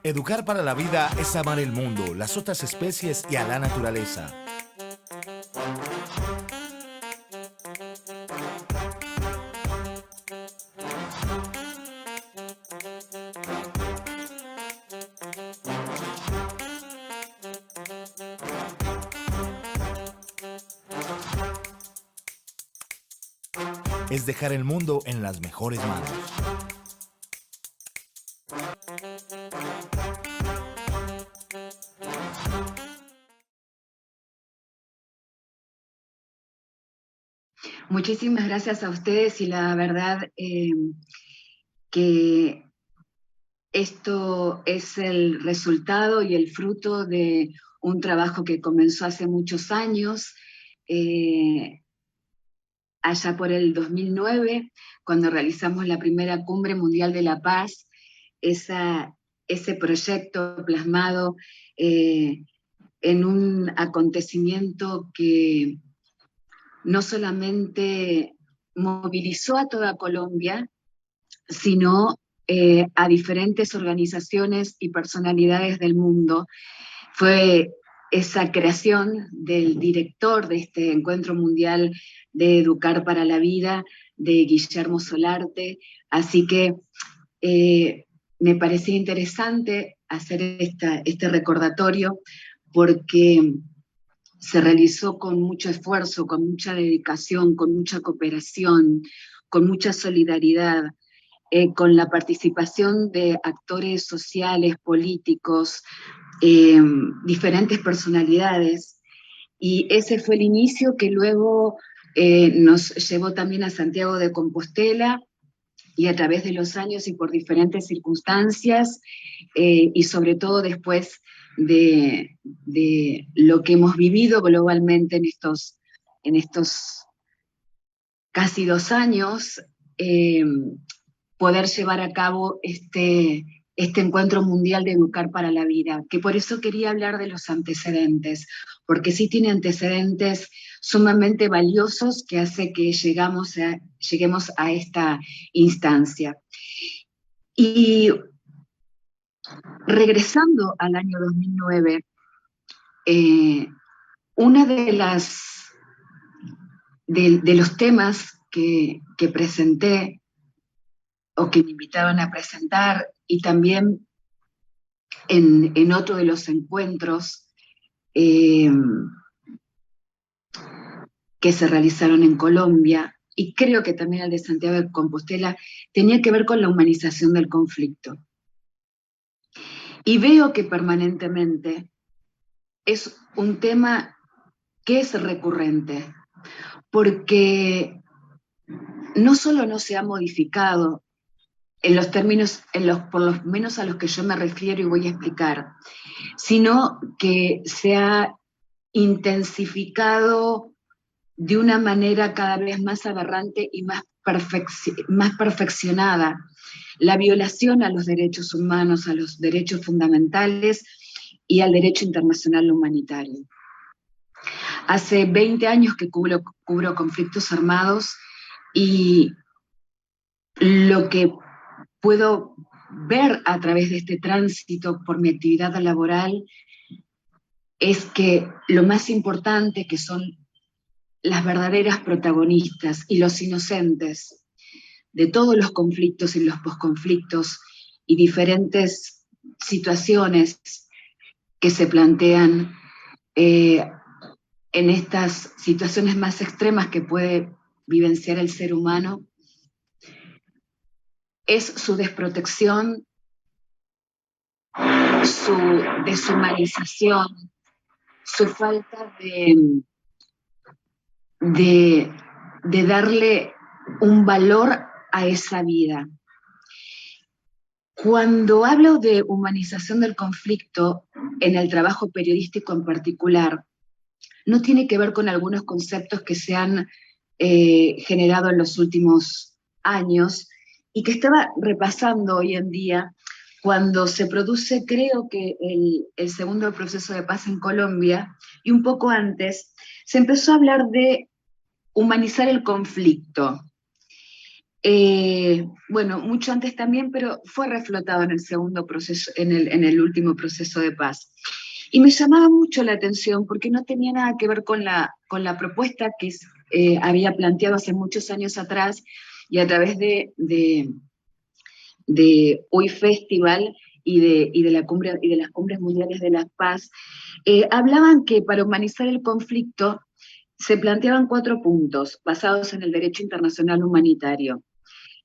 Educar para la vida es amar el mundo, las otras especies y a la naturaleza. Es dejar el mundo en las mejores manos. Muchísimas gracias a ustedes y la verdad que esto es el resultado y el fruto de un trabajo que comenzó hace muchos años, allá por el 2009, cuando realizamos la primera Cumbre Mundial de la Paz, ese proyecto plasmado en un acontecimiento que no solamente movilizó a toda Colombia, sino a diferentes organizaciones y personalidades del mundo. Fue esa creación del director de este encuentro mundial de Educar para la Vida, de Guillermo Solarte, así que me parecía interesante hacer este recordatorio porque se realizó con mucho esfuerzo, con mucha dedicación, con mucha cooperación, con mucha solidaridad, con la participación de actores sociales, políticos, diferentes personalidades. Y ese fue el inicio que luego nos llevó también a Santiago de Compostela, y a través de los años y por diferentes circunstancias, y sobre todo después de lo que hemos vivido globalmente en estos casi 2 años, poder llevar a cabo este encuentro mundial de Educar para la Vida, que por eso quería hablar de los antecedentes, porque sí tiene antecedentes sumamente valiosos que hace que lleguemos a esta instancia. Y regresando al año 2009, una de los temas que presenté o que me invitaban a presentar, y también en otro de los encuentros que se realizaron en Colombia, y creo que también el de Santiago de Compostela, tenía que ver con la humanización del conflicto. Y veo que permanentemente es un tema que es recurrente, porque no solo no se ha modificado en los términos, por lo menos a los que yo me refiero y voy a explicar, sino que se ha intensificado de una manera cada vez más aberrante y más perfeccionada la violación a los derechos humanos, a los derechos fundamentales y al derecho internacional humanitario. Hace 20 años que cubro conflictos armados, y lo que puedo ver a través de este tránsito por mi actividad laboral es que lo más importante, que son las verdaderas protagonistas y los inocentes de todos los conflictos y los posconflictos y diferentes situaciones que se plantean en estas situaciones más extremas que puede vivenciar el ser humano, es su desprotección, su deshumanización, su falta de darle un valor a esa vida. Cuando hablo de humanización del conflicto, en el trabajo periodístico en particular, no tiene que ver con algunos conceptos que se han generado en los últimos años y que estaba repasando hoy en día cuando se produce, creo que el segundo proceso de paz en Colombia, y un poco antes, se empezó a hablar de humanizar el conflicto. Bueno, mucho antes también, pero fue reflotado en el segundo proceso, en el último proceso de paz. Y me llamaba mucho la atención porque no tenía nada que ver con la propuesta que había planteado hace muchos años atrás y a través de Hoy Festival y de las cumbres mundiales de la paz. Hablaban que para humanizar el conflicto se planteaban 4 puntos basados en el derecho internacional humanitario: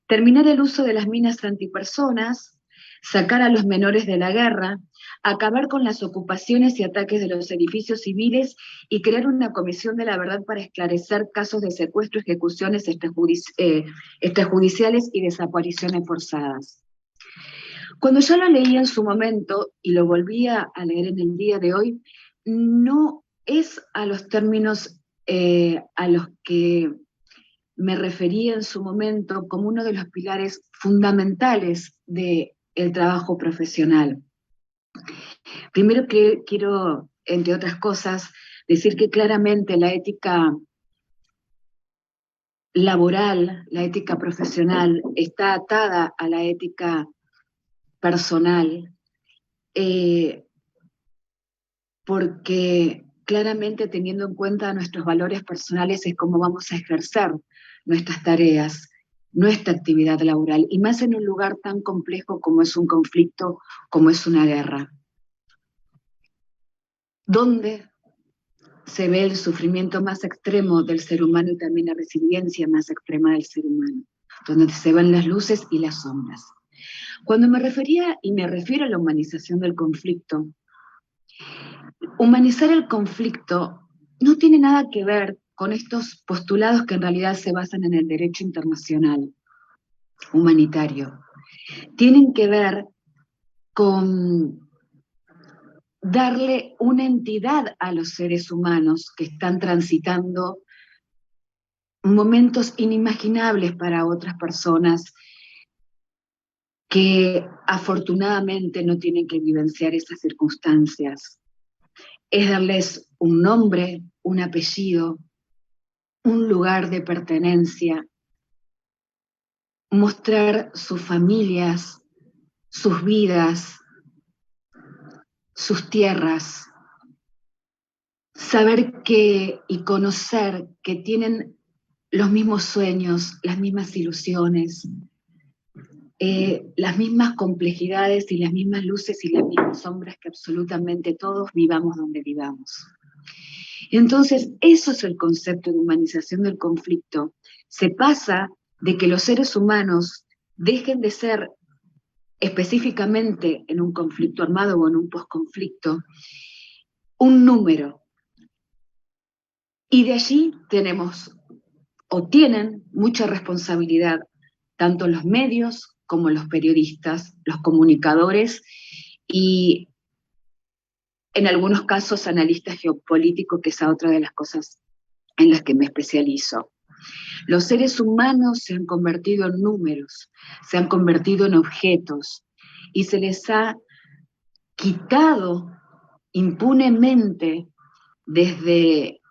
terminar el uso de las minas antipersonas, sacar a los menores de la guerra, acabar con las ocupaciones y ataques de los edificios civiles y crear una comisión de la verdad para esclarecer casos de secuestro, ejecuciones extrajudiciales y desapariciones forzadas. Cuando yo lo leí en su momento y lo volví a leer en el día de hoy, no es a los términos a los que me refería en su momento como uno de los pilares fundamentales del trabajo profesional. Primero que quiero, entre otras cosas, decir que claramente la ética laboral, la ética profesional, está atada a la ética personal, porque claramente teniendo en cuenta nuestros valores personales es cómo vamos a ejercer nuestras tareas, nuestra actividad laboral, y más en un lugar tan complejo como es un conflicto, como es una guerra, donde se ve el sufrimiento más extremo del ser humano y también la resiliencia más extrema del ser humano, donde se ven las luces y las sombras. Cuando me refería y me refiero a la humanización del conflicto, humanizar el conflicto no tiene nada que ver con estos postulados que en realidad se basan en el derecho internacional humanitario. Tienen que ver con darle una entidad a los seres humanos que están transitando momentos inimaginables para otras personas que afortunadamente no tienen que vivenciar esas circunstancias. Es darles un nombre, un apellido, un lugar de pertenencia, mostrar sus familias, sus vidas, sus tierras, saber que y conocer que tienen los mismos sueños, las mismas ilusiones, las mismas complejidades y las mismas luces y las mismas sombras que absolutamente todos, vivamos donde vivamos. Entonces, eso es el concepto de humanización del conflicto. Se pasa de que los seres humanos dejen de ser específicamente en un conflicto armado o en un posconflicto un número. Y de allí tenemos o tienen mucha responsabilidad tanto los medios como los periodistas, los comunicadores y en algunos casos analistas geopolíticos, que es otra de las cosas en las que me especializo. Los seres humanos se han convertido en números, se han convertido en objetos y se les ha quitado impunemente desde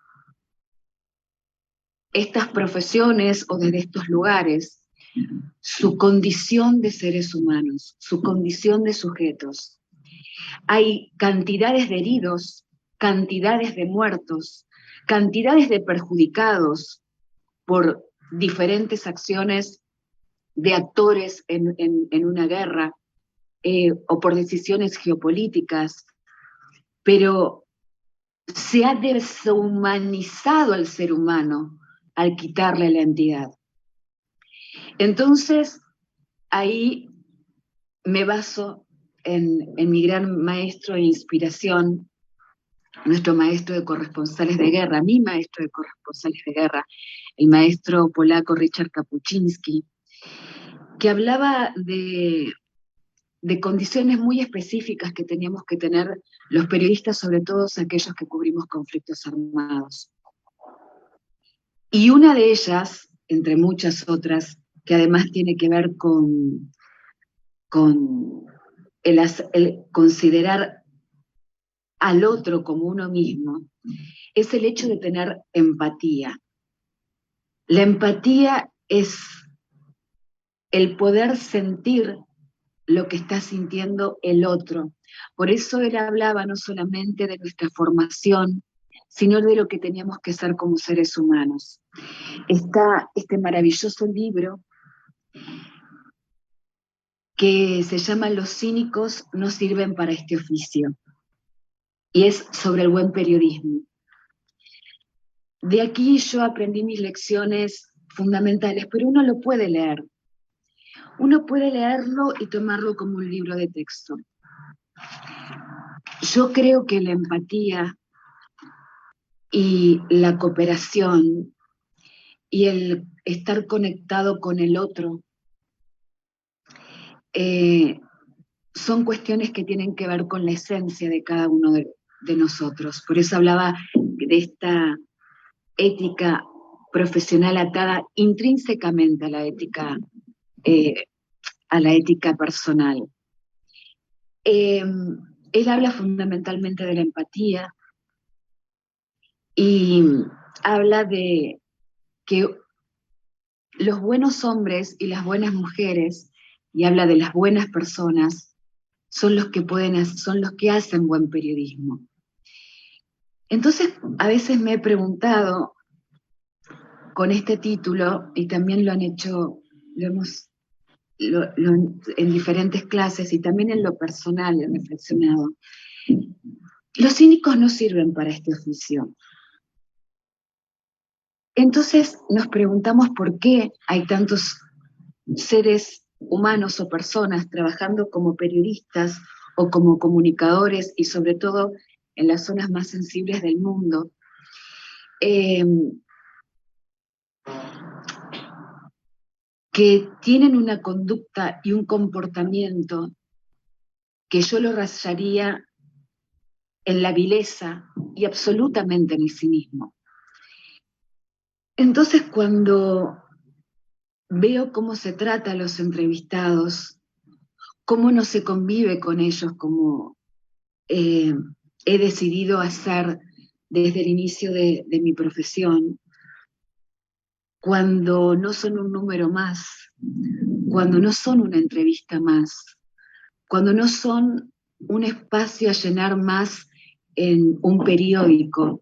estas profesiones o desde estos lugares su condición de seres humanos, su condición de sujetos. Hay cantidades de heridos, cantidades de muertos, cantidades de perjudicados por diferentes acciones de actores en una guerra o por decisiones geopolíticas, pero se ha deshumanizado al ser humano al quitarle la entidad. Entonces, ahí me baso en mi gran maestro e inspiración, nuestro maestro de corresponsales de guerra, mi maestro de corresponsales de guerra, el maestro polaco Richard Kapuczynski, que hablaba de condiciones muy específicas que teníamos que tener los periodistas, sobre todo aquellos que cubrimos conflictos armados. Y una de ellas, entre muchas otras, que además tiene que ver con el considerar al otro como uno mismo, es el hecho de tener empatía. La empatía es el poder sentir lo que está sintiendo el otro. Por eso él hablaba no solamente de nuestra formación, sino de lo que teníamos que ser como seres humanos. Está este maravilloso libro que se llama Los cínicos no sirven para este oficio, y es sobre el buen periodismo. De aquí yo aprendí mis lecciones fundamentales, pero uno lo puede leer. Uno puede leerlo y tomarlo como un libro de texto. Yo creo que la empatía y la cooperación y el estar conectado con el otro son cuestiones que tienen que ver con la esencia de cada uno de nosotros. Por eso hablaba de esta ética profesional atada intrínsecamente a la ética personal. Él habla fundamentalmente de la empatía y habla de que los buenos hombres y las buenas mujeres, y habla de las buenas personas, son los que hacen buen periodismo. Entonces, a veces me he preguntado con este título, y también lo han hecho, en diferentes clases y también en lo personal he reflexionado. Los cínicos no sirven para este oficio. Entonces nos preguntamos por qué hay tantos seres humanos o personas trabajando como periodistas o como comunicadores y sobre todo en las zonas más sensibles del mundo. Que tienen una conducta y un comportamiento que yo lo rayaría en la vileza y absolutamente en el cinismo. Entonces, cuando veo cómo se trata a los entrevistados, cómo no se convive con ellos como he decidido hacer desde el inicio de mi profesión, cuando no son un número más, cuando no son una entrevista más, cuando no son un espacio a llenar más en un periódico,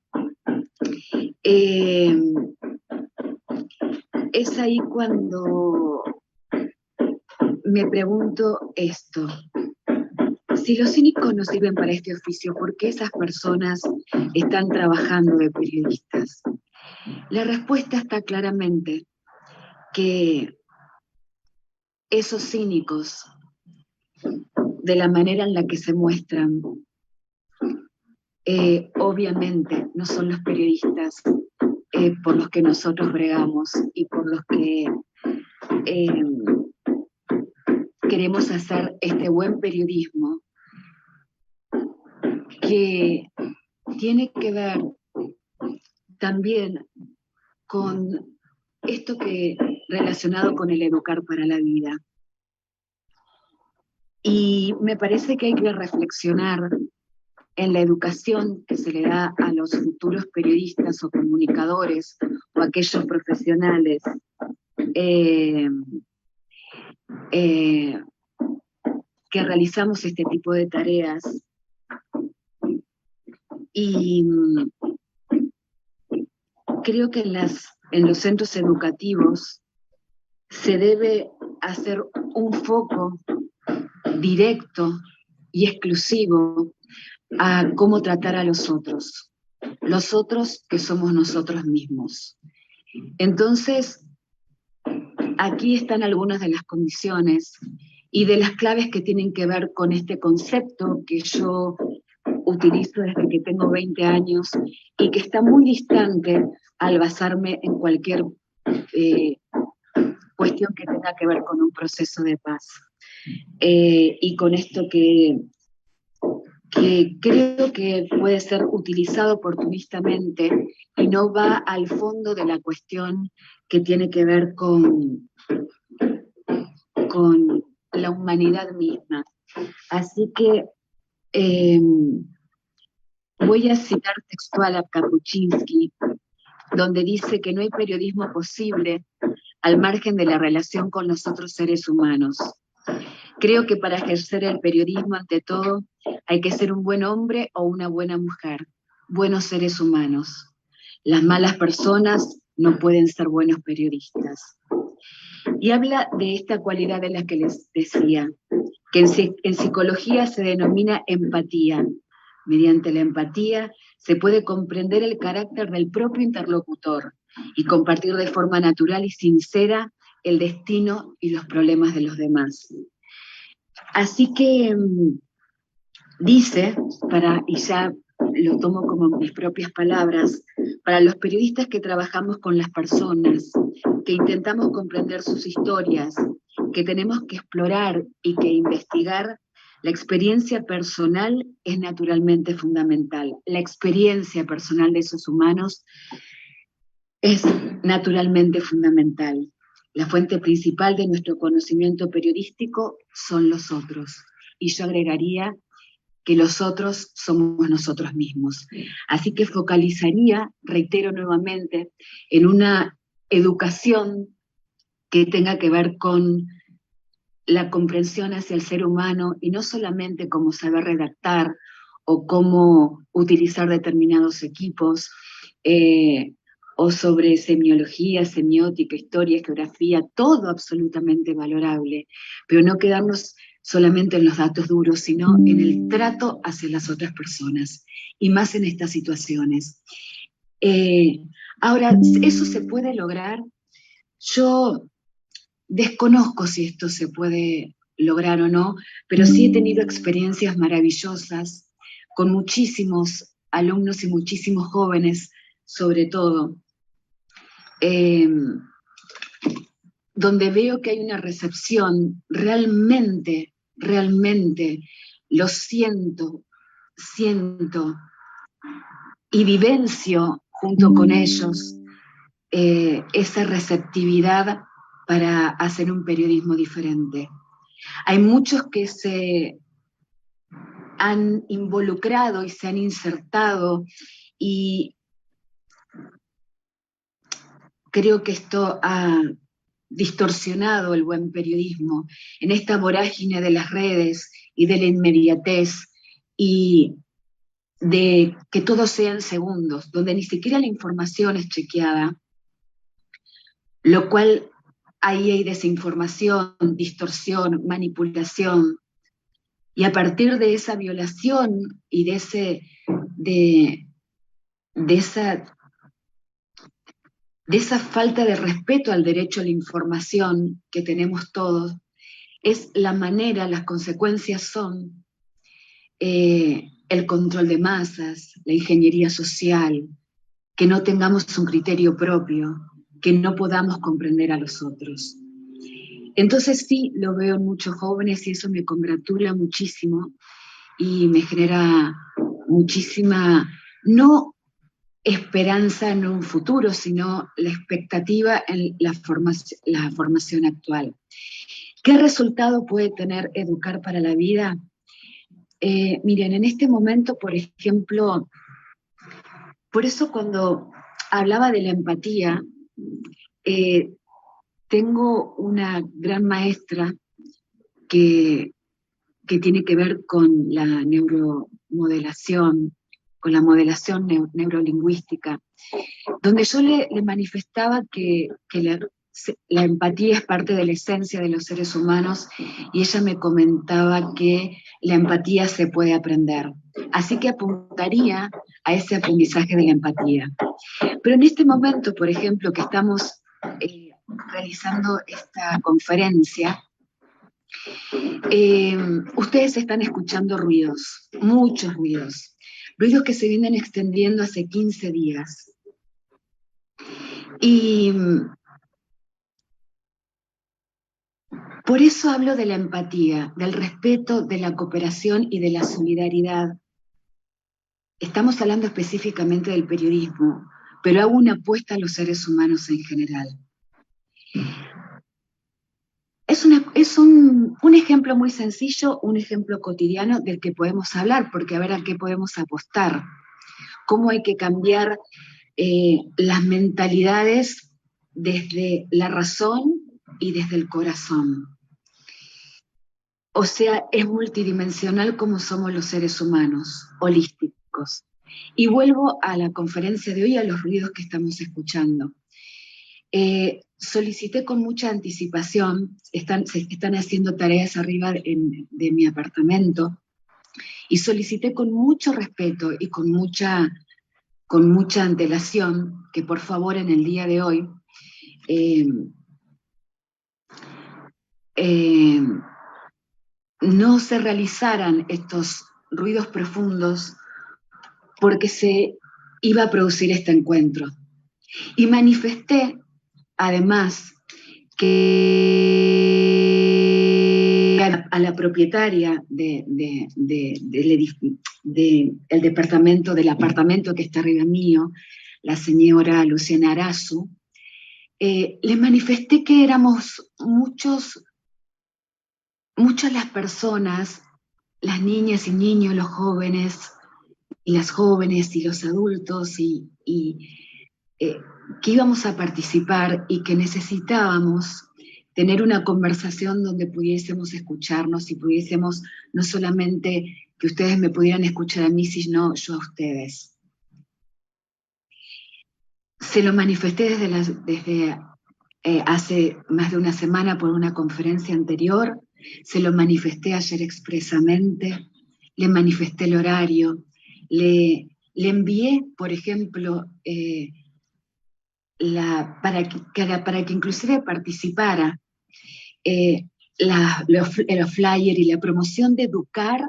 es ahí cuando me pregunto esto. Si los cínicos no sirven para este oficio, ¿por qué esas personas están trabajando de periodistas? La respuesta está claramente que esos cínicos, de la manera en la que se muestran, obviamente no son los periodistas por los que nosotros bregamos y por los que queremos hacer este buen periodismo que tiene que ver también con esto que relacionado con el educar para la vida. Y me parece que hay que reflexionar en la educación que se le da a los futuros periodistas o comunicadores o aquellos profesionales que realizamos este tipo de tareas. Y creo que en los centros educativos se debe hacer un foco directo y exclusivo a cómo tratar a los otros que somos nosotros mismos. Entonces, aquí están algunas de las condiciones y de las claves que tienen que ver con este concepto que yo utilizo desde que tengo 20 años y que está muy distante al basarme en cualquier cuestión que tenga que ver con un proceso de paz. Y con esto que creo que puede ser utilizado oportunistamente y no va al fondo de la cuestión que tiene que ver con la humanidad misma. Así que voy a citar textual a Kapuscinski, donde dice que no hay periodismo posible al margen de la relación con los otros seres humanos. Creo que para ejercer el periodismo, ante todo, hay que ser un buen hombre o una buena mujer, buenos seres humanos. Las malas personas no pueden ser buenos periodistas. Y habla de esta cualidad de la que les decía, que en psicología se denomina empatía. Mediante la empatía se puede comprender el carácter del propio interlocutor y compartir de forma natural y sincera el destino y los problemas de los demás. Así que dice, y ya lo tomo como mis propias palabras, para los periodistas que trabajamos con las personas, que intentamos comprender sus historias, que tenemos que explorar y que investigar, la experiencia personal es naturalmente fundamental. La experiencia personal de esos humanos es naturalmente fundamental. La fuente principal de nuestro conocimiento periodístico son los otros. Y yo agregaría que los otros somos nosotros mismos. Así que focalizaría, reitero nuevamente, en una educación que tenga que ver con la comprensión hacia el ser humano y no solamente cómo saber redactar o cómo utilizar determinados equipos, o sobre semiología, semiótica, historia, geografía, todo absolutamente valorable, pero no quedarnos solamente en los datos duros, sino en el trato hacia las otras personas, y más en estas situaciones. Ahora, ¿eso se puede lograr? Yo desconozco si esto se puede lograr o no, pero sí he tenido experiencias maravillosas con muchísimos alumnos y muchísimos jóvenes, sobre todo, donde veo que hay una recepción realmente lo siento y vivencio junto con ellos esa receptividad para hacer un periodismo diferente. Hay muchos que se han involucrado y se han insertado, y creo que esto ha distorsionado el buen periodismo en esta vorágine de las redes y de la inmediatez y de que todo sea en segundos, donde ni siquiera la información es chequeada, lo cual ahí hay desinformación, distorsión, manipulación, y a partir de esa violación y de esa falta de respeto al derecho a la información que tenemos todos, es la manera, las consecuencias son el control de masas, la ingeniería social, que no tengamos un criterio propio, que no podamos comprender a los otros. Entonces sí, lo veo en muchos jóvenes y eso me congratula muchísimo y me genera muchísima, no esperanza en un futuro, sino la expectativa en la formación actual. ¿Qué resultado puede tener educar para la vida? Miren, en este momento, por ejemplo, por eso cuando hablaba de la empatía, tengo una gran maestra que tiene que ver con la neuromodelación, con la modelación neurolingüística, donde yo le manifestaba que la empatía es parte de la esencia de los seres humanos, y ella me comentaba que la empatía se puede aprender. Así que apuntaría a ese aprendizaje de la empatía. Pero en este momento, por ejemplo, que estamos realizando esta conferencia, ustedes están escuchando ruidos, muchos ruidos que se vienen extendiendo hace 15 días. Y por eso hablo de la empatía, del respeto, de la cooperación y de la solidaridad. Estamos hablando específicamente del periodismo, pero hago una apuesta a los seres humanos en general. Es un ejemplo muy sencillo, un ejemplo cotidiano del que podemos hablar, porque a ver a qué podemos apostar, cómo hay que cambiar las mentalidades desde la razón y desde el corazón. O sea, es multidimensional como somos los seres humanos, holísticos. Y vuelvo a la conferencia de hoy, a los ruidos que estamos escuchando. Solicité con mucha anticipación, se están haciendo tareas arriba de mi apartamento, y solicité con mucho respeto y con mucha antelación que por favor en el día de hoy no se realizaran estos ruidos profundos porque se iba a producir este encuentro. Y manifesté, además, que a la propietaria del apartamento que está arriba mío, la señora Luciana Arazu, le manifesté que éramos muchas las personas, las niñas y niños, los jóvenes, y las jóvenes y los adultos, que íbamos a participar y que necesitábamos tener una conversación donde pudiésemos escucharnos y pudiésemos no solamente que ustedes me pudieran escuchar a mí, sino yo a ustedes. Se lo manifesté desde hace más de una semana por una conferencia anterior, se lo manifesté ayer expresamente, le manifesté el horario, le envié, por ejemplo, para que inclusive participara los flyers y la promoción de Educar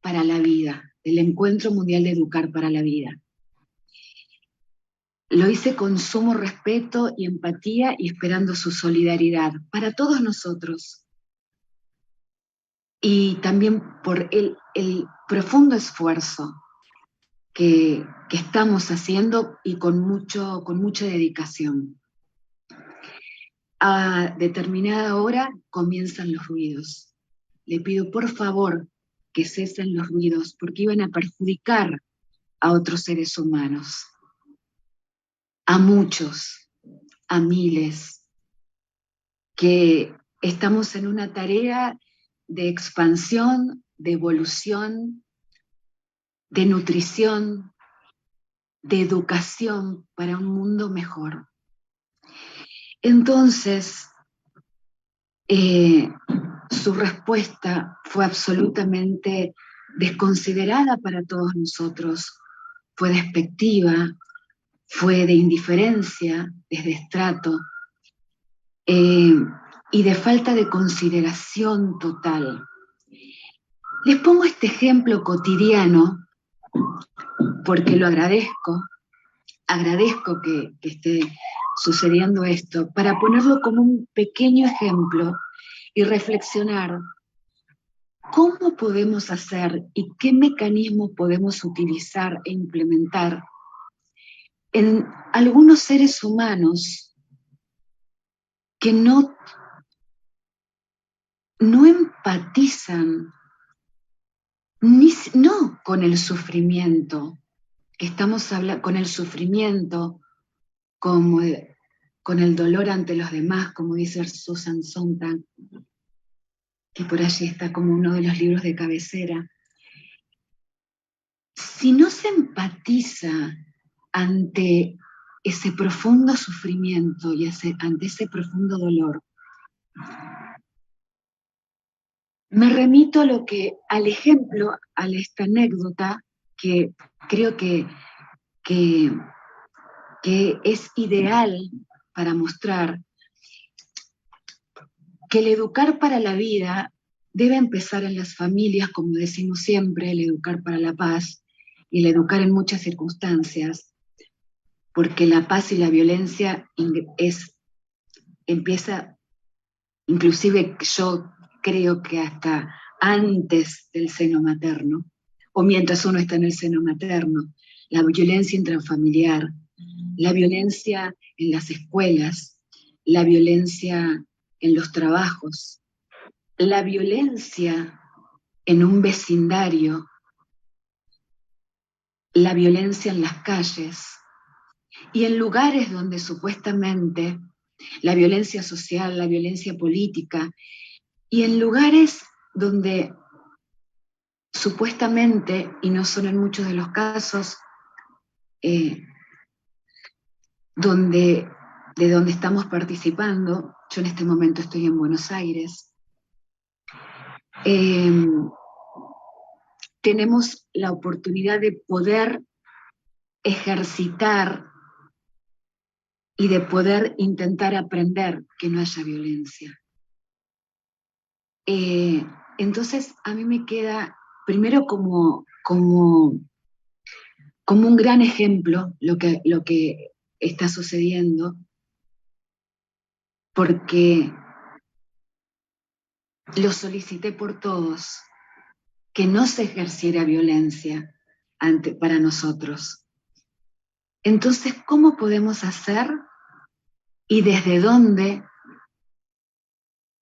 para la Vida, del Encuentro Mundial de Educar para la Vida. Lo hice con sumo respeto y empatía y esperando su solidaridad para todos nosotros. Y también por el profundo esfuerzo que estamos haciendo y con mucha dedicación. A determinada hora comienzan los ruidos. Le pido por favor que cesen los ruidos porque iban a perjudicar a otros seres humanos, a muchos, a miles, que estamos en una tarea de expansión, de evolución, de nutrición, de educación para un mundo mejor. Entonces, su respuesta fue absolutamente desconsiderada para todos nosotros, fue despectiva, fue de indiferencia, de destrato, y de falta de consideración total. Les pongo este ejemplo cotidiano porque lo agradezco que esté sucediendo esto, para ponerlo como un pequeño ejemplo y reflexionar cómo podemos hacer y qué mecanismos podemos utilizar e implementar en algunos seres humanos que no empatizan no con el sufrimiento, que estamos hablando con el sufrimiento como con el dolor ante los demás, como dice Susan Sontag, que por allí está como uno de los libros de cabecera. Si no se empatiza ante ese profundo sufrimiento y ante ese profundo dolor, me remito al ejemplo, a esta anécdota que creo que es ideal para mostrar que el educar para la vida debe empezar en las familias, como decimos siempre, el educar para la paz y el educar en muchas circunstancias, porque la paz y la violencia empieza, inclusive yo creo que hasta antes del seno materno, o mientras uno está en el seno materno, la violencia intrafamiliar, la violencia en las escuelas, la violencia en los trabajos, la violencia en un vecindario, la violencia en las calles y en lugares donde supuestamente la violencia social, la violencia política, y en lugares donde supuestamente, y no son en muchos de los casos, de donde estamos participando, yo en este momento estoy en Buenos Aires, tenemos la oportunidad de poder ejercitar y de poder intentar aprender que no haya violencia. Entonces a mí me queda primero como un gran ejemplo lo que está sucediendo, porque lo solicité por todos, que no se ejerciera violencia para nosotros. Entonces, ¿cómo podemos hacer y desde dónde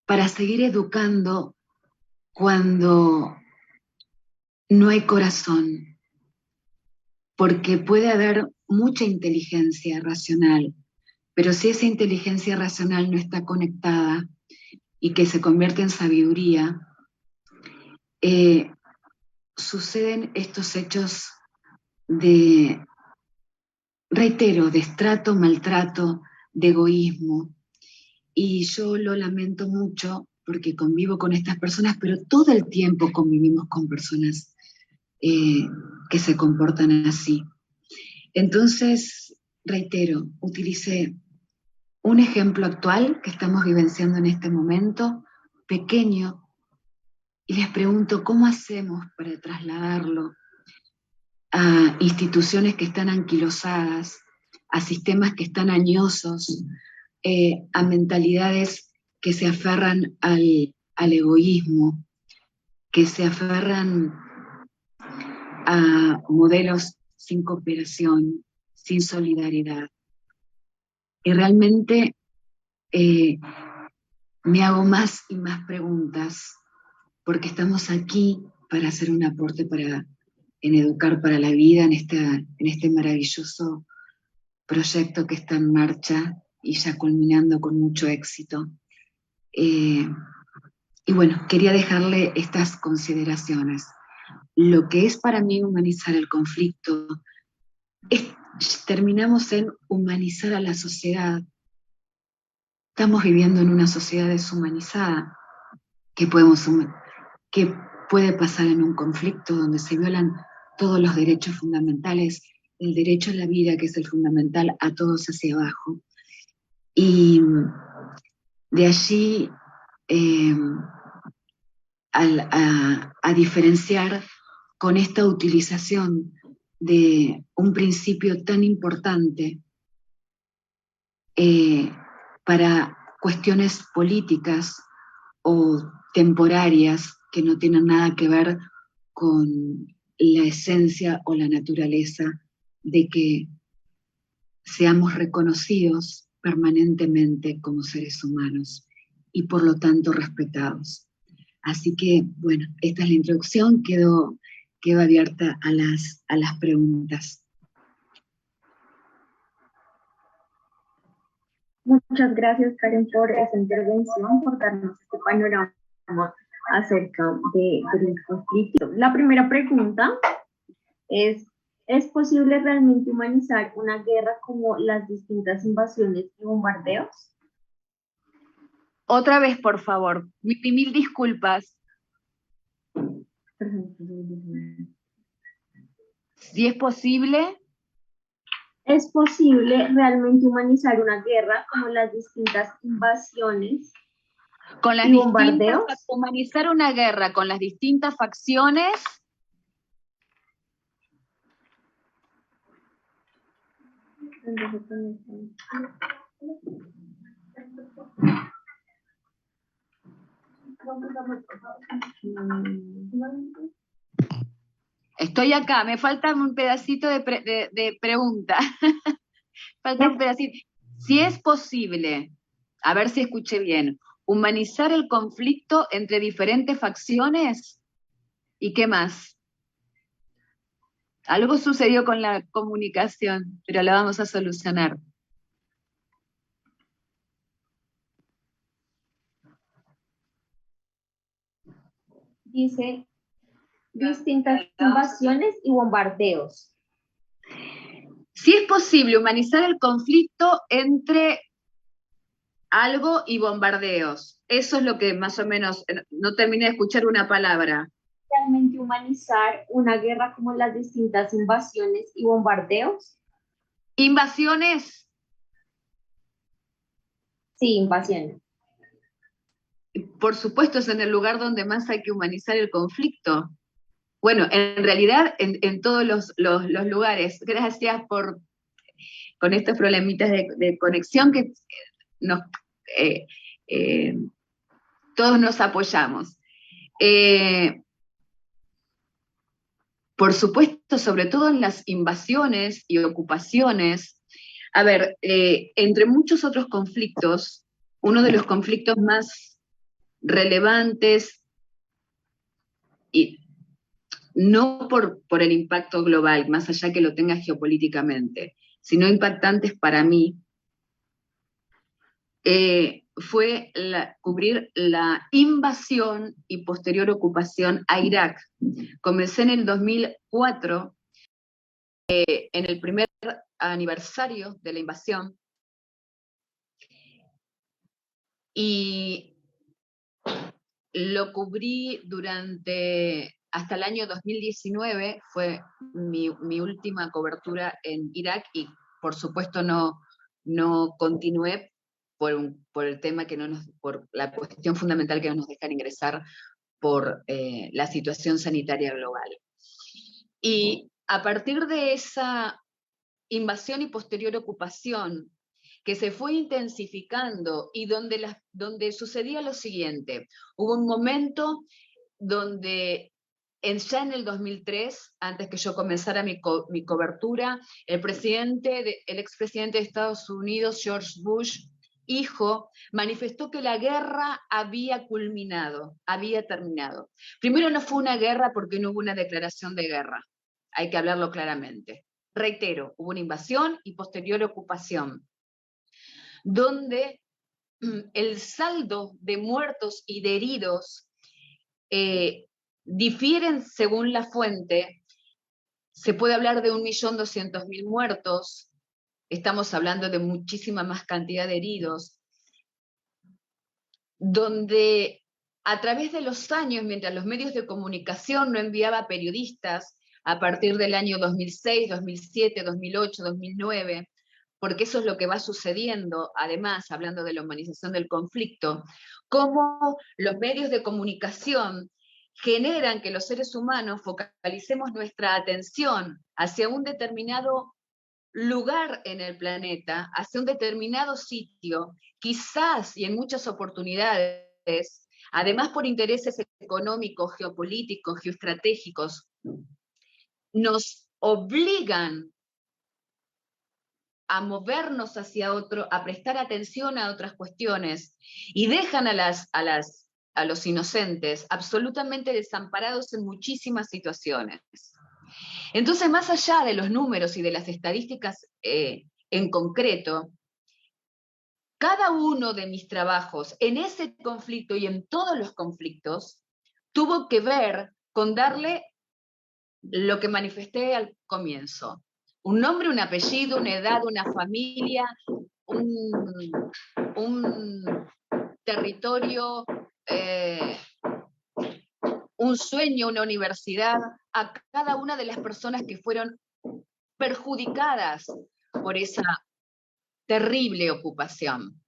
para seguir educando cuando no hay corazón? Porque puede haber mucha inteligencia racional, pero si esa inteligencia racional no está conectada y que se convierte en sabiduría, suceden estos hechos de, reitero, de estrato, maltrato, de egoísmo. Y yo lo lamento mucho porque convivo con estas personas, pero todo el tiempo convivimos con personas que se comportan así. Entonces, reitero, utilicé un ejemplo actual que estamos vivenciando en este momento, pequeño, y les pregunto, ¿cómo hacemos para trasladarlo a instituciones que están anquilosadas, a sistemas que están añosos, a mentalidades que se aferran al egoísmo, que se aferran a modelos sin cooperación, sin solidaridad? Y realmente me hago más y más preguntas, porque estamos aquí para hacer un aporte en Educar para la Vida, en este maravilloso proyecto que está en marcha y ya culminando con mucho éxito. Y bueno, quería dejarle estas consideraciones. Lo que es para mí humanizar el conflicto, terminamos en humanizar a la sociedad. Estamos viviendo en una sociedad deshumanizada. ¿Qué puede pasar en un conflicto donde se violan todos los derechos fundamentales, el derecho a la vida, que es el fundamental, a todos hacia abajo? Y de allí a diferenciar con esta utilización de un principio tan importante para cuestiones políticas o temporarias que no tienen nada que ver con la esencia o la naturaleza de que seamos reconocidos permanentemente como seres humanos y por lo tanto respetados. Así que, bueno, esta es la introducción, quedo abierta a las preguntas. Muchas gracias, Karen, por esa intervención, por darnos este panorama acerca del conflicto. La primera pregunta ¿es posible realmente humanizar una guerra como las distintas invasiones y bombardeos? Otra vez, por favor. Mil disculpas. Si es posible... ¿Es posible realmente humanizar una guerra como las distintas invasiones y bombardeos? Humanizar una guerra con las distintas facciones... Estoy acá, me falta un pedacito de pregunta. Falta un pedacito. Si es posible, a ver si escuché bien, humanizar el conflicto entre diferentes facciones, ¿y qué más? Algo sucedió con la comunicación, pero la vamos a solucionar. Dice, distintas invasiones y bombardeos. Si es posible humanizar el conflicto entre algo y bombardeos. Eso es lo que más o menos, no terminé de escuchar una palabra. Realmente humanizar una guerra como las distintas invasiones y bombardeos. ¿Invasiones? Sí, invasiones. Por supuesto, es en el lugar donde más hay que humanizar el conflicto. Bueno, en realidad en todos los lugares. Gracias con estos problemitas de conexión que nos, todos nos apoyamos. Por supuesto, sobre todo en las invasiones y ocupaciones. A ver, entre muchos otros conflictos, uno de los conflictos más relevantes, y no por el impacto global, más allá que lo tenga geopolíticamente, sino impactantes para mí, fue cubrir la invasión y posterior ocupación a Irak. Comencé en el 2004, en el primer aniversario de la invasión, y lo cubrí hasta el año 2019, fue mi última cobertura en Irak, y por supuesto no continué por el tema por la cuestión fundamental que no nos dejan ingresar por la situación sanitaria global. Y a partir de esa invasión y posterior ocupación, que se fue intensificando y donde sucedía lo siguiente: hubo un momento donde ya en el 2003, antes que yo comenzara mi cobertura, el expresidente de Estados Unidos, George Bush, hijo, manifestó que la guerra había culminado, había terminado. Primero, no fue una guerra porque no hubo una declaración de guerra, hay que hablarlo claramente. Reitero, hubo una invasión y posterior ocupación, donde el saldo de muertos y de heridos difieren según la fuente. Se puede hablar de 1.200.000 muertos, estamos hablando de muchísima más cantidad de heridos, donde a través de los años, mientras los medios de comunicación no enviaban periodistas, a partir del año 2006, 2007, 2008, 2009, porque eso es lo que va sucediendo, además, hablando de la humanización del conflicto, cómo los medios de comunicación generan que los seres humanos focalicemos nuestra atención hacia un determinado lugar en el planeta, hacia un determinado sitio, quizás y en muchas oportunidades, además por intereses económicos, geopolíticos, geoestratégicos, nos obligan a movernos hacia otro, a prestar atención a otras cuestiones, y dejan a los inocentes absolutamente desamparados en muchísimas situaciones. Entonces, más allá de los números y de las estadísticas en concreto, cada uno de mis trabajos en ese conflicto y en todos los conflictos tuvo que ver con darle lo que manifesté al comienzo: un nombre, un apellido, una edad, una familia, un territorio, un sueño, una universidad, a cada una de las personas que fueron perjudicadas por esa terrible ocupación.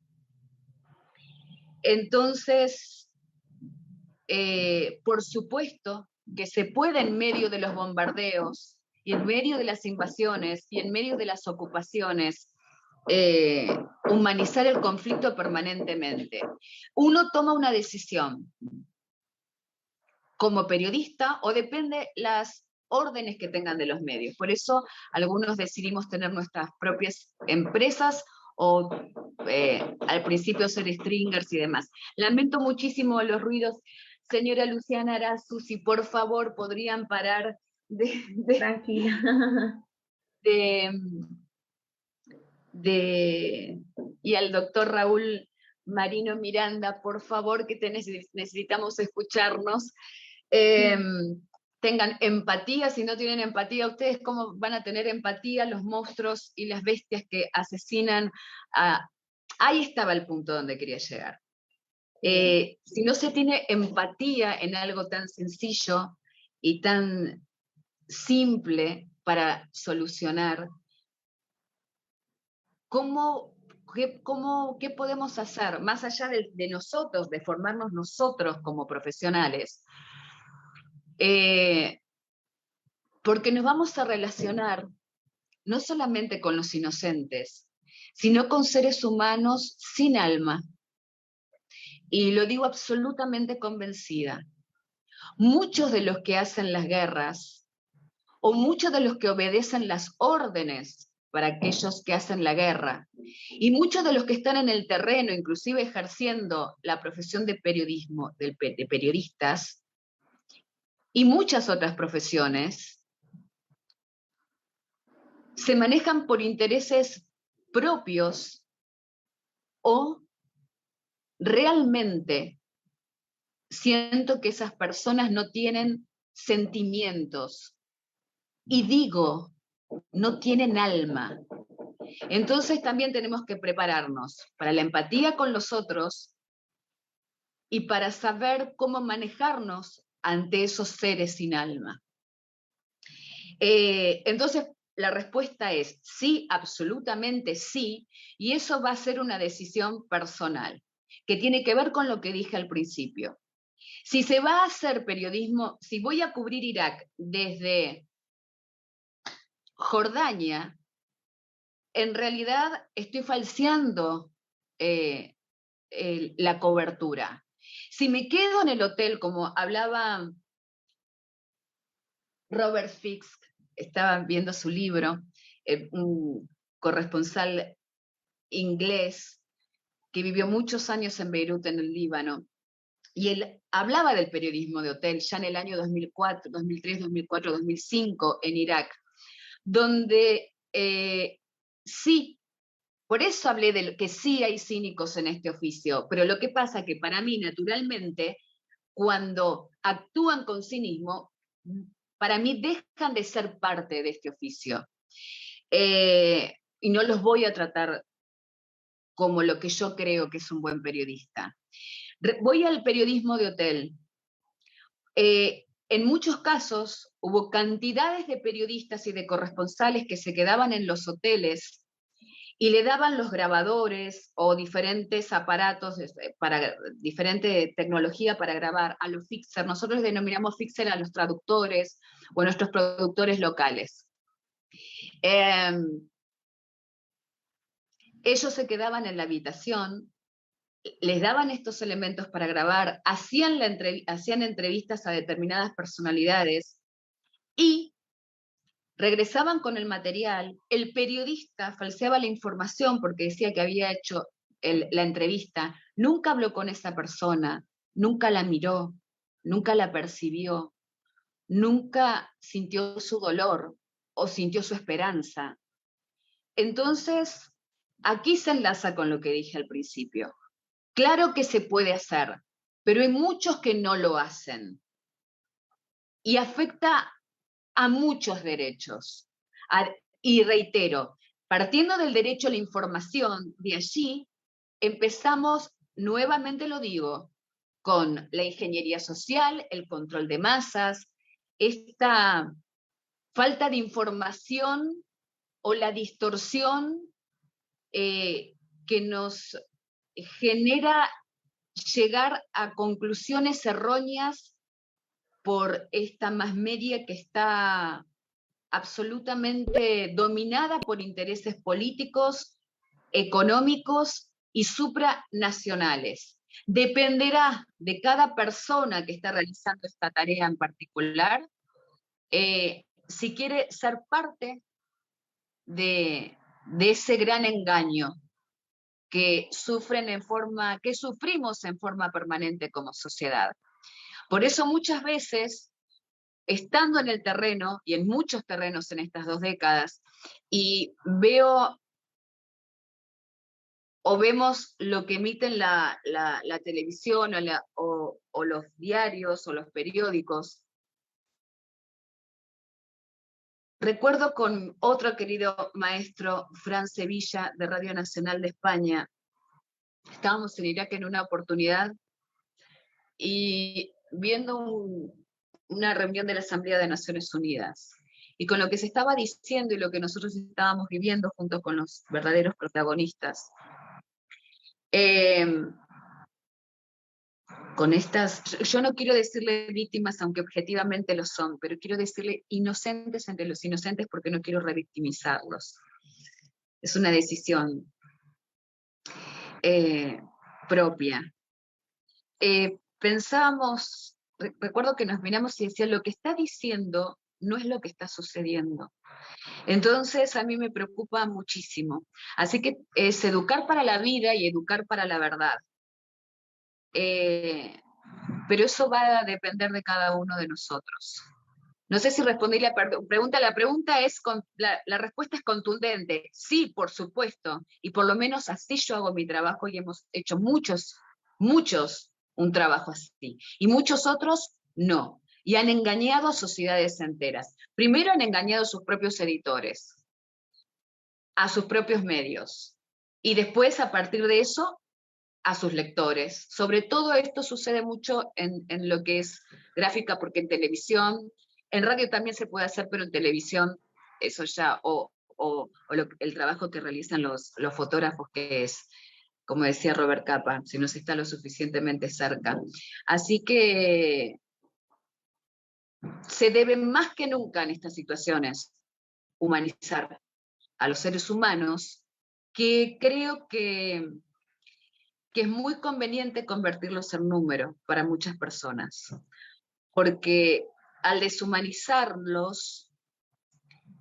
Entonces, por supuesto que se puede, en medio de los bombardeos y en medio de las invasiones y en medio de las ocupaciones, humanizar el conflicto permanentemente. Uno toma una decisión como periodista, o depende las órdenes que tengan de los medios. Por eso algunos decidimos tener nuestras propias empresas, o al principio ser stringers y demás. Lamento muchísimo los ruidos. Señora Luciana Arazu, si por favor podrían parar Tranquila. Y al doctor Raúl Marino Miranda, por favor, que necesitamos escucharnos. tengan empatía. Si no tienen empatía, ¿ustedes cómo van a tener empatía los monstruos y las bestias que asesinan? Ahí estaba el punto donde quería llegar. Si no se tiene empatía en algo tan sencillo y tan simple para solucionar, ¿qué podemos hacer? Más allá de nosotros, de formarnos nosotros como profesionales, porque nos vamos a relacionar no solamente con los inocentes, sino con seres humanos sin alma. Y lo digo absolutamente convencida. Muchos de los que hacen las guerras, o muchos de los que obedecen las órdenes para aquellos que hacen la guerra, y muchos de los que están en el terreno, inclusive ejerciendo la profesión de periodismo, de periodistas, y muchas otras profesiones, se manejan por intereses propios o realmente siento que esas personas no tienen sentimientos. Y digo, no tienen alma. Entonces también tenemos que prepararnos para la empatía con los otros y para saber cómo manejarnos ante esos seres sin alma. Entonces, la respuesta es sí, absolutamente sí, y eso va a ser una decisión personal, que tiene que ver con lo que dije al principio. Si se va a hacer periodismo, si voy a cubrir Irak desde Jordania, en realidad estoy falseando la cobertura. Si me quedo en el hotel, como hablaba Robert Fisk, estaba viendo su libro, un corresponsal inglés que vivió muchos años en Beirut, en el Líbano, y él hablaba del periodismo de hotel ya en el año 2004, 2003, 2004, 2005 en Irak, donde sí, por eso hablé de que sí hay cínicos en este oficio, pero lo que pasa es que para mí, naturalmente, cuando actúan con cinismo, para mí dejan de ser parte de este oficio. Y no los voy a tratar como lo que yo creo que es un buen periodista. Voy al periodismo de hotel. En muchos casos hubo cantidades de periodistas y de corresponsales que se quedaban en los hoteles y le daban los grabadores o diferentes aparatos, para diferente tecnología para grabar a los fixers. Nosotros denominamos fixer a los traductores o a nuestros productores locales. Ellos se quedaban en la habitación, les daban estos elementos para grabar, hacían entrevistas a determinadas personalidades y regresaban con el material. El periodista falseaba la información porque decía que había hecho la entrevista, nunca habló con esa persona, nunca la miró, nunca la percibió, nunca sintió su dolor o sintió su esperanza. Entonces, aquí se enlaza con lo que dije al principio. Claro que se puede hacer, pero hay muchos que no lo hacen. Y afecta a muchos derechos. Y reitero, partiendo del derecho a la información, de allí empezamos, nuevamente lo digo, con la ingeniería social, el control de masas, esta falta de información o la distorsión que nos genera llegar a conclusiones erróneas por esta mass media que está absolutamente dominada por intereses políticos, económicos y supranacionales. Dependerá de cada persona que está realizando esta tarea en particular, si quiere ser parte de ese gran engaño que sufrimos en forma permanente como sociedad. Por eso muchas veces, estando en el terreno, y en muchos terrenos en estas 2 décadas, y veo o vemos lo que emiten la televisión o los diarios o los periódicos. Recuerdo con otro querido maestro, Fran Sevilla, de Radio Nacional de España, estábamos en Irak en una oportunidad y viendo una reunión de la Asamblea de Naciones Unidas. Y con lo que se estaba diciendo y lo que nosotros estábamos viviendo junto con los verdaderos protagonistas, con estas, yo no quiero decirle víctimas, aunque objetivamente lo son, pero quiero decirle inocentes entre los inocentes porque no quiero revictimizarlos. Es una decisión propia. Pensábamos, recuerdo que nos miramos y decían, lo que está diciendo no es lo que está sucediendo. Entonces a mí me preocupa muchísimo. Así que es educar para la vida y educar para la verdad. Pero eso va a depender de cada uno de nosotros. No sé si respondí la pregunta. La pregunta es, la respuesta es contundente. Sí, por supuesto. Y por lo menos así yo hago mi trabajo y hemos hecho muchos un trabajo así. Y muchos otros no. Y han engañado a sociedades enteras. Primero han engañado a sus propios editores, a sus propios medios. Y después, a partir de eso, a sus lectores. Sobre todo esto sucede mucho en lo que es gráfica, porque en televisión, en radio también se puede hacer, pero en televisión eso ya, el trabajo que realizan los fotógrafos, que es, como decía Robert Capa, si no se está lo suficientemente cerca. Así que se debe más que nunca en estas situaciones humanizar a los seres humanos, que creo que es muy conveniente convertirlos en número para muchas personas, porque al deshumanizarlos,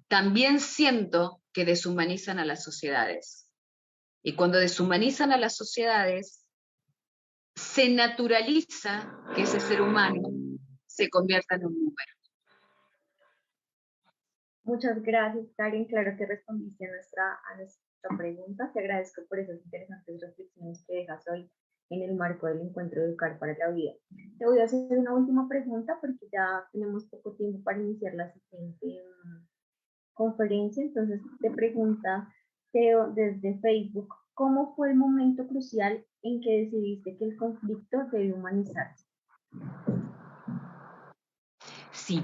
también siento que deshumanizan a las sociedades. Y cuando deshumanizan a las sociedades, se naturaliza que ese ser humano se convierta en un número. Muchas gracias, Karen. Claro que respondiste a nuestra pregunta. Te agradezco por esas interesantes reflexiones que dejas hoy en el marco del encuentro Educar para la Vida. Te voy a hacer una última pregunta porque ya tenemos poco tiempo para iniciar la siguiente conferencia. Entonces, te pregunta Teo desde Facebook, ¿cómo fue el momento crucial en que decidiste que el conflicto debe humanizarse? Sí.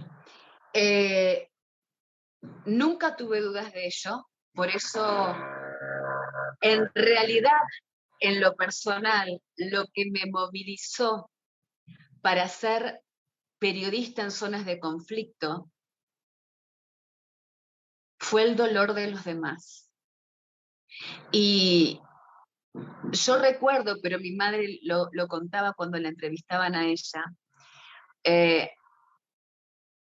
Nunca tuve dudas de ello, por eso, en realidad, en lo personal, lo que me movilizó para ser periodista en zonas de conflicto fue el dolor de los demás. Y yo recuerdo, pero mi madre lo contaba cuando la entrevistaban a ella,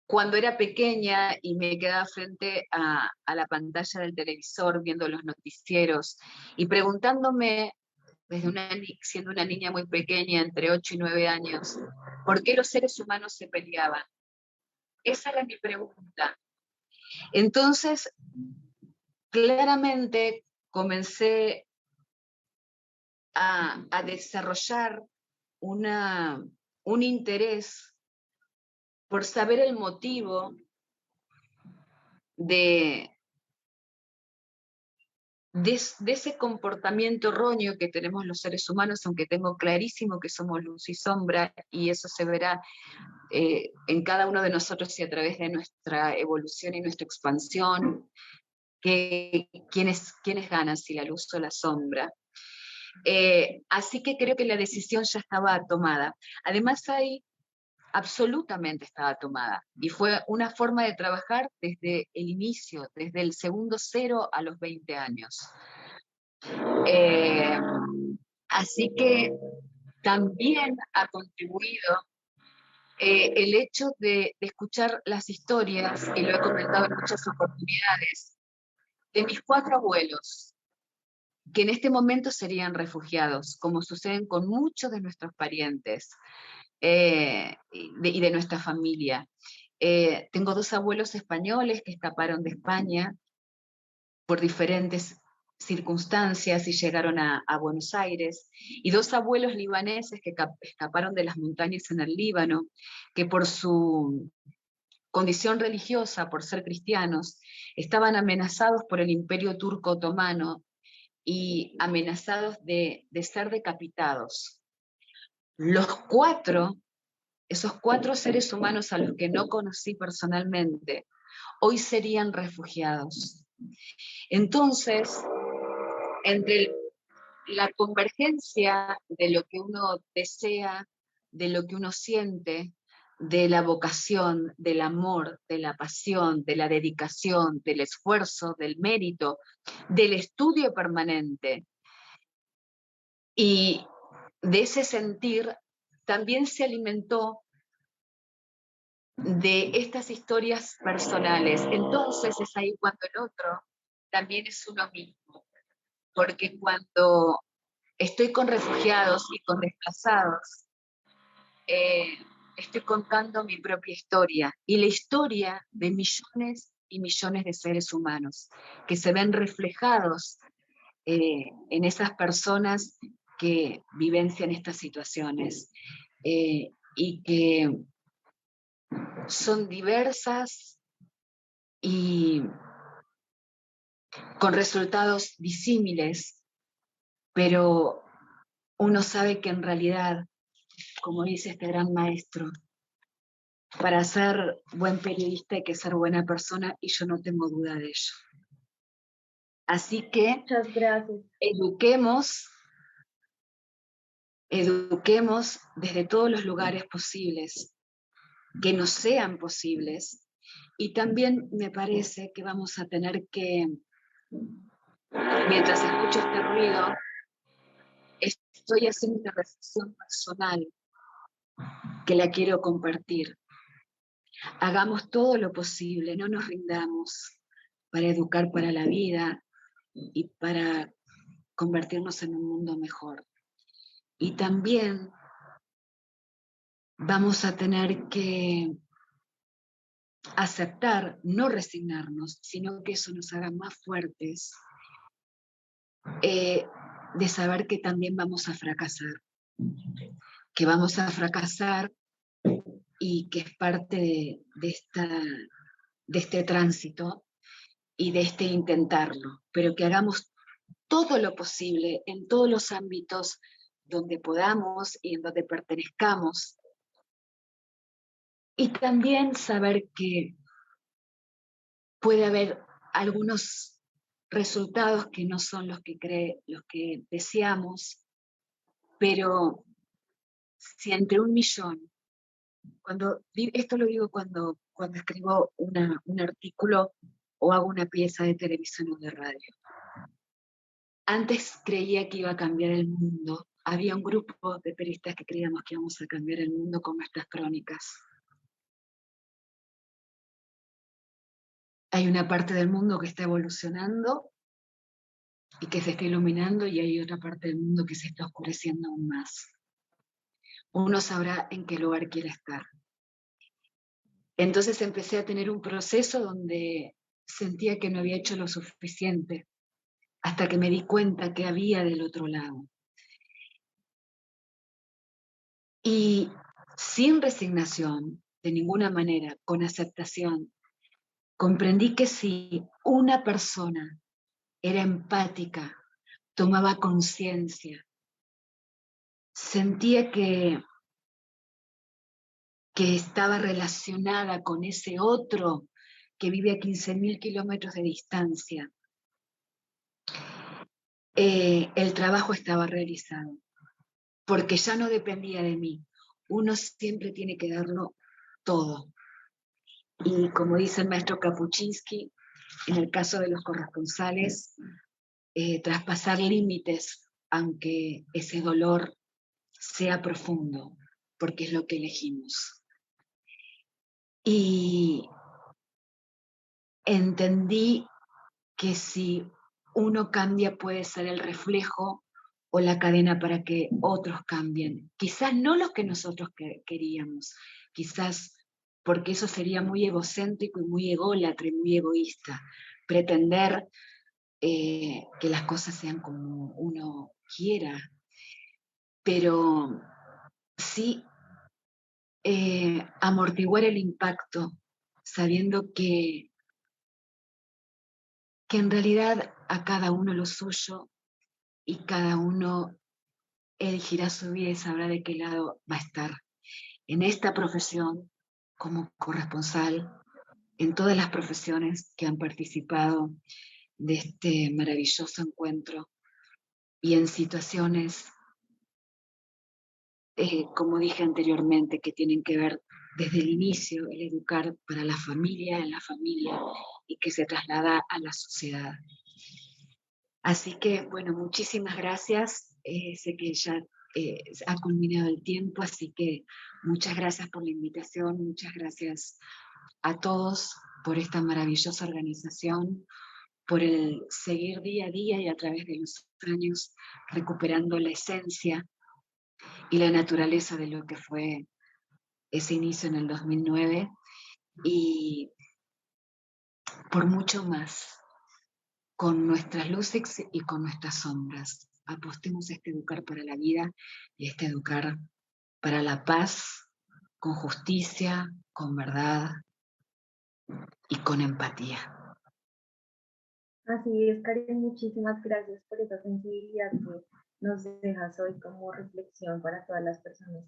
cuando era pequeña y me quedaba frente a la pantalla del televisor viendo los noticieros y preguntándome, siendo una niña muy pequeña, entre 8 y 9 años, ¿por qué los seres humanos se peleaban? Esa era mi pregunta. Entonces, claramente comencé a desarrollar un interés por saber el motivo de ese comportamiento erróneo que tenemos los seres humanos, aunque tengo clarísimo que somos luz y sombra, y eso se verá en cada uno de nosotros y a través de nuestra evolución y nuestra expansión, quiénes ganan, si la luz o la sombra. Así que creo que la decisión ya estaba tomada. Además, absolutamente estaba tomada. Y fue una forma de trabajar desde el inicio, desde el segundo cero a los 20 años. Así que también ha contribuido el hecho de escuchar las historias, y lo he comentado en muchas oportunidades, de mis 4 abuelos, que en este momento serían refugiados, como suceden con muchos de nuestros parientes y de nuestra familia. Tengo 2 abuelos españoles que escaparon de España por diferentes circunstancias y llegaron a Buenos Aires, y 2 abuelos libaneses que escaparon de las montañas en el Líbano, que por su condición religiosa, por ser cristianos, estaban amenazados por el Imperio Turco Otomano y amenazados de ser decapitados. Esos 4 seres humanos a los que no conocí personalmente, hoy serían refugiados. Entonces, entre la convergencia de lo que uno desea, de lo que uno siente, de la vocación, del amor, de la pasión, de la dedicación, del esfuerzo, del mérito, del estudio permanente, y de ese sentir también se alimentó de estas historias personales. Entonces es ahí cuando el otro también es uno mismo, porque cuando estoy con refugiados y con desplazados, estoy contando mi propia historia y la historia de millones y millones de seres humanos que se ven reflejados en esas personas que vivencian estas situaciones y que son diversas y con resultados disímiles, pero uno sabe que en realidad, como dice este gran maestro, para ser buen periodista hay que ser buena persona, y yo no tengo duda de ello. Así que Muchas gracias. eduquemos desde todos los lugares posibles, que nos sean posibles, y también me parece que vamos a tener que, mientras escucho este ruido, estoy haciendo una reflexión personal que la quiero compartir. Hagamos todo lo posible, no nos rindamos, para educar para la vida y para convertirnos en un mundo mejor. Y también vamos a tener que aceptar, no resignarnos, sino que eso nos haga más fuertes, de saber que también vamos a fracasar, y que es parte de este tránsito y de este intentarlo, pero que hagamos todo lo posible en todos los ámbitos donde podamos y en donde pertenezcamos. Y también saber que puede haber algunos resultados que no son los que deseamos, pero si entre 1.000.000, esto lo digo cuando escribo un artículo o hago una pieza de televisión o de radio. Antes creía que iba a cambiar el mundo. Había un grupo de periodistas que creíamos que íbamos a cambiar el mundo con nuestras crónicas. Hay una parte del mundo que está evolucionando y que se está iluminando, y hay otra parte del mundo que se está oscureciendo aún más. Uno sabrá en qué lugar quiere estar. Entonces empecé a tener un proceso donde sentía que no había hecho lo suficiente, hasta que me di cuenta que había del otro lado. Y sin resignación, de ninguna manera, con aceptación, comprendí que si una persona era empática, tomaba conciencia, sentía que estaba relacionada con ese otro que vive a 15.000 kilómetros de distancia, el trabajo estaba realizado, porque ya no dependía de mí. Uno siempre tiene que darlo todo. Y como dice el maestro Kapuczynski, en el caso de los corresponsales, traspasar límites, aunque ese dolor sea profundo, porque es lo que elegimos. Y entendí que si uno cambia puede ser el reflejo o la cadena para que otros cambien. Quizás no los que nosotros queríamos, quizás porque eso sería muy egocéntrico y muy ególatra y muy egoísta, pretender que las cosas sean como uno quiera, pero sí amortiguar el impacto sabiendo que en realidad a cada uno lo suyo y cada uno elegirá su vida y sabrá de qué lado va a estar. En esta profesión, como corresponsal, en todas las profesiones que han participado de este maravilloso encuentro y en situaciones, como dije anteriormente, que tienen que ver desde el inicio, el educar para la familia, en la familia, y que se traslada a la sociedad. Así que, bueno, muchísimas gracias. Sé que ya ha culminado el tiempo, así que muchas gracias por la invitación, muchas gracias a todos por esta maravillosa organización, por el seguir día a día y a través de los años recuperando la esencia y la naturaleza de lo que fue ese inicio en el 2009 y por mucho más, con nuestras luces y con nuestras sombras. Apostemos a este educar para la vida y a este educar para la paz, con justicia, con verdad y con empatía. Así es, Karen, muchísimas gracias por esa sensibilidad que nos dejas hoy como reflexión para todas las personas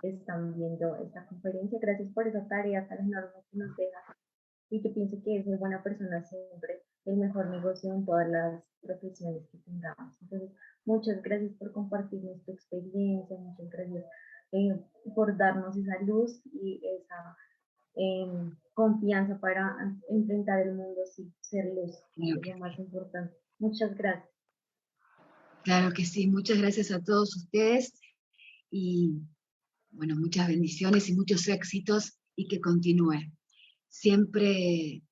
que están viendo esta conferencia. Gracias por esa tarea tan enorme que nos dejas y que pienso que es ser buena persona siempre el mejor negocio en todas las profesiones que tengamos. Entonces, muchas gracias por compartirnos tu experiencia, muchas gracias por darnos esa luz y esa confianza para enfrentar el mundo sin ser luz, que es lo más importante. Muchas gracias. Claro que sí, muchas gracias a todos ustedes y bueno, muchas bendiciones y muchos éxitos y que continúe. Siempre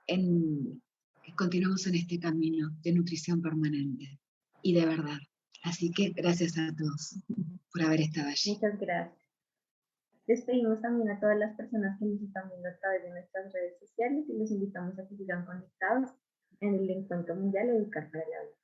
que continuemos en este camino de nutrición permanente y de verdad. Así que gracias a todos por haber estado allí. Muchas gracias. Despedimos también a todas las personas que nos están viendo a través de nuestras redes sociales y los invitamos a que sigan conectados en el Encuentro Mundial Educar para la Vida.